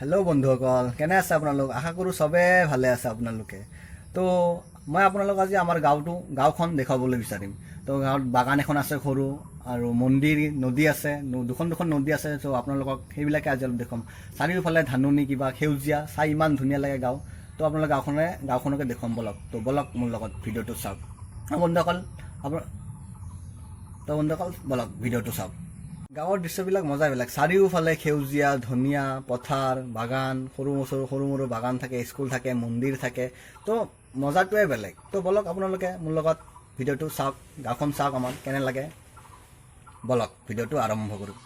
Hello' বন্ধুসকল, কেনে আছে আপোনালোক? আশা কৰোঁ চবে ভালে আছে আপোনালোকে। তো মই আপোনালোক আজি আমাৰ গাঁওখন দেখাবলৈ বিচাৰিম। তো গাঁৱত বাগান এখন আছে সৰু, আৰু মন্দিৰ, নদী আছে, দুখন নদী আছে। ত' আপোনালোকক সেইবিলাকে আজি অলপ দেখুৱাম। চাৰিওফালে ধাননি, কিবা সেউজীয়া, চাই ইমান ধুনীয়া লাগে গাঁও। তো আপোনালোকে গাঁওখনকে দেখুৱাম বলক। তো বলক মোৰ লগত ভিডিঅ'টো চাওক। বন্ধুসকল বলক ভিডিঅ'টো চাওক। গাঁৱৰ দৃশ্যবিলাক মজাবিলাক, চাৰিওফালে সেউজীয়া ধুনীয়া পথাৰ, বাগান, সৰু সৰু বাগান থাকে, স্কুল থাকে, মন্দিৰ থাকে। তো মজাটোৱে বেলেগ। তো বলক আপোনালোকে মোৰ লগত ভিডিঅ'টো চাওক, গাঁওখন চাওক, আমাৰ কেনে লাগে। বলক ভিডিঅ'টো আৰম্ভ কৰোঁ।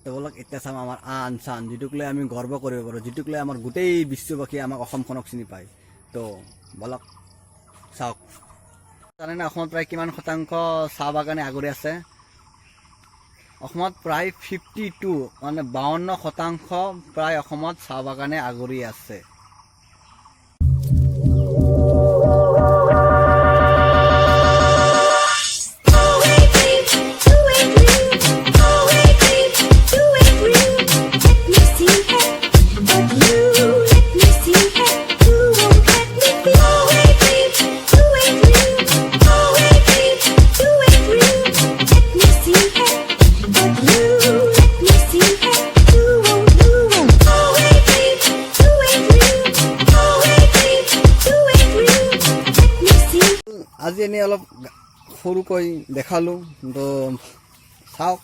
তো বলক এতিয়া চাম আমাৰ আন চান, যিটোক লৈ আমি গৰ্ব কৰিব পাৰোঁ, যিটোক লৈ আমাৰ গোটেই বিশ্ববাসীয়ে আমাক অসমখনক চিনি পায়। তো বলক চাওক। জানেনে অসমত প্ৰায় কিমান শতাংশ চাহ বাগানে আগুৰি আছে? অসমত প্ৰায় 52 মানে 52% প্ৰায় অসমত চাহ বাগানে আগুৰি আছে। আজি এনেই অলপ সৰুকৈ দেখালোঁ। তো চাওক।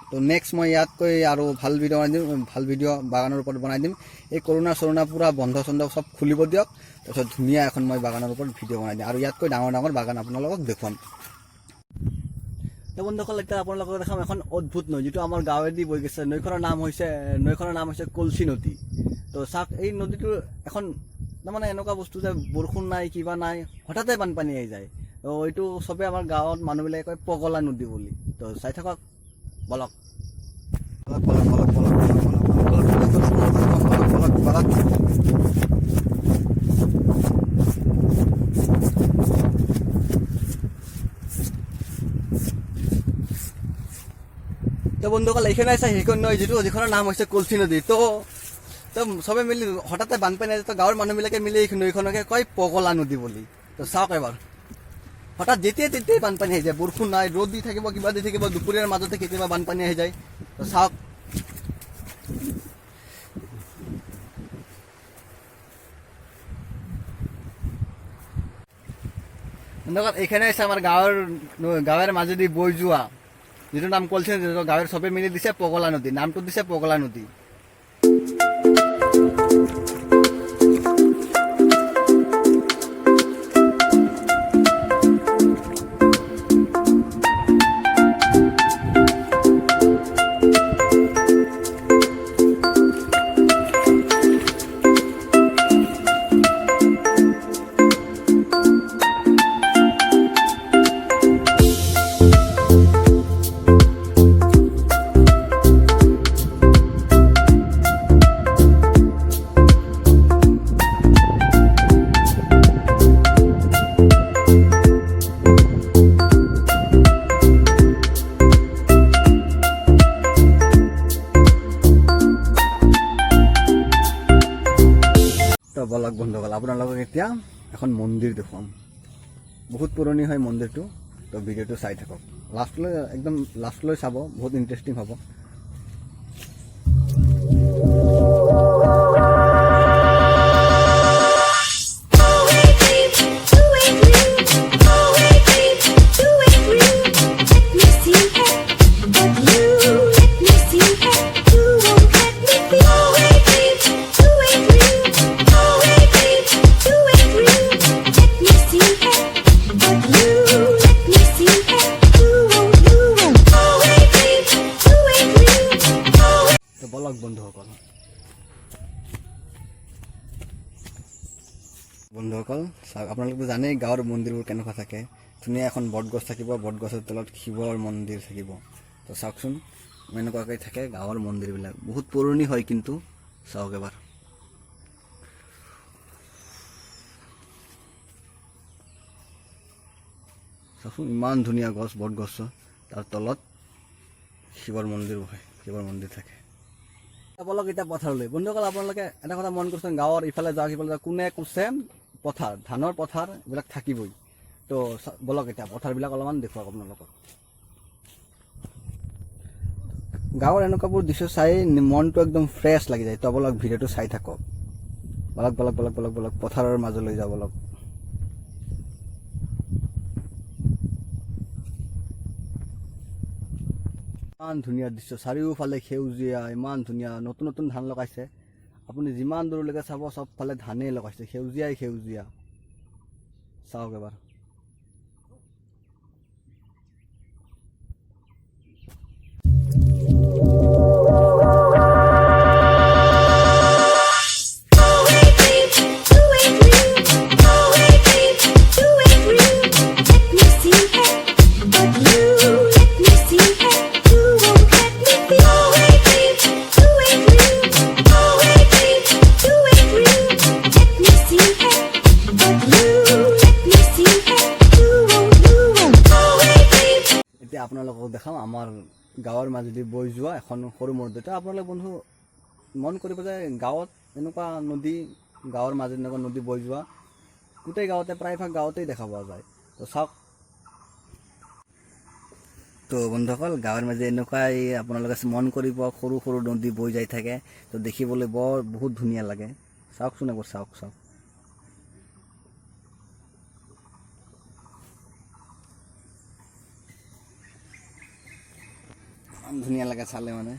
তো নেক্সট মই ইয়াতকৈ আৰু ভাল ভিডিঅ' বনাই দিম, ভাল ভিডিঅ' বাগানৰ ওপৰত বনাই দিম। এই কৰোণা পূৰা বন্ধ চব খুলিব দিয়ক, তাৰপিছত ধুনীয়া এখন মই বাগানৰ ওপৰত ভিডিঅ' বনাই দিম, আৰু ইয়াতকৈ ডাঙৰ বাগান আপোনালোকক দেখুৱাম। তো বন্ধুসকল, এতিয়া আপোনালোকক দেখাম এখন অদ্ভুত নৈ, যিটো আমাৰ গাঁৱেদি বৈ গৈছে। নৈখনৰ নাম হৈছে কলচি নদী। তো চাওক, এই নদীটো এখন তাৰমানে এনেকুৱা বস্তু যে বৰষুণ নাই, কিবা নাই, হঠাতে বানপানী আহি যায়। তো এইটো চবে আমাৰ গাঁৱত মানুহবিলাকে কয় পগলা নদী বুলি। তো চাই থাকক বলক। তো বন্ধুসকল, এইখানে আছে সেইখন নৈ, যিখনৰ নাম হৈছে কলচি নদী। তো চবে মিলি হঠাতে বানপানী আছে, তো গাঁৱৰ মানুহবিলাকে মিলি এই নৈখনকে কয় পগলা নদী বুলি। তো চাওক এবাৰ, হঠাৎ যেতিয়াই বানপানী আহি যায়, বৰষুণ নাই, ৰ'দ দি থাকিব, কিবা দি থাকিব, দুপৰীয়াৰ মাজতে কেতিয়াবা বানপানী আহি যায়। তো চাওক। এইখানে আছে আমাৰ গাঁৱৰ মাজেদি বৈ যোৱা, যিটো নাম কলচি নদী। গাঁৱৰ চবে মিলি দিছে পগলা নদী, নামটো দিছে পগলা নদী। তো বলক বন্ধুসকল, আপোনালোকক এতিয়া এখন মন্দিৰ দেখুৱাম। বহুত পুৰণি হয় মন্দিৰটো। তো ভিডিঅ'টো চাই থাকক, একদম লাষ্টলৈ চাব, বহুত ইণ্টাৰেষ্টিং হ'ব। বন্ধুসকল চাওক, আপোনালোকে জানেই গাঁৱৰ মন্দিৰবোৰ কেনেকুৱা থাকে। ধুনীয়া এখন বটগছ থাকিব, বটগছৰ তলত শিৱৰ মন্দিৰ থাকিব। তো চাওকচোন, এনেকুৱাকৈ থাকে গাঁৱৰ মন্দিৰবিলাক। বহুত পুৰণি হয় কিন্তু চাওক এবাৰ। চাওকচোন, ইমান ধুনীয়া গছ, বটগছ, তাৰ তলত শিৱৰ মন্দিৰ বহে, শিৱৰ মন্দিৰ থাকে। আপোনালোক এতিয়া পথাৰলৈ বন্ধুসকল আপোনালোকে এটা কথা মন কৰিছে গাঁৱৰ ইফালে যাওক সিফালে যাওক কোনে কৈছে পথাৰ ধানৰ পথাৰ এইবিলাক থাকিবই তো বলক এতিয়া পথাৰবিলাক অলপমান দেখুৱাওক আপোনালোকক গাঁৱৰ এনেকুৱাবোৰ দৃশ্য চাই মনটো একদম ফ্ৰেছ লাগি যায় তো আপোনালোক ভিডিঅ'টো চাই থাকক বলক বলক বলক বলক বলক পথাৰৰ মাজলৈ যাওঁ বলক ইমান ধুনীয়া দৃশ্য চাৰিওফালে সেউজীয়া ইমান ধুনীয়া নতুন নতুন ধান লগাইছে আপুনি যিমান দূৰলৈকে চাব চবফালে ধানেই লগাইছে সেউজীয়াই সেউজীয়া চাওক এবাৰ এতিয়া আপোনালোকক দেখাম আমাৰ গাঁৱৰ মাজেদি বৈ যোৱা এখন সৰু মূৰ এতিয়া আপোনালোকে বন্ধু মন কৰিব যে গাঁৱত এনেকুৱা নদী গাঁৱৰ মাজেদি এনেকুৱা নদী বৈ যোৱা গোটেই গাঁৱতে প্ৰায়ভাগ গাঁৱতেই দেখা পোৱা যায় তো চাওক তো বন্ধুসকল গাঁৱৰ মাজে এনেকুৱাই আপোনালোকে মন কৰিব সৰু সৰু নদী বৈ যাই থাকে তো দেখিবলৈ বৰ বহুত ধুনীয়া লাগে চাওকচোন এবাৰ চাওক চাওক ধুনীয়া লাগে চালে মানে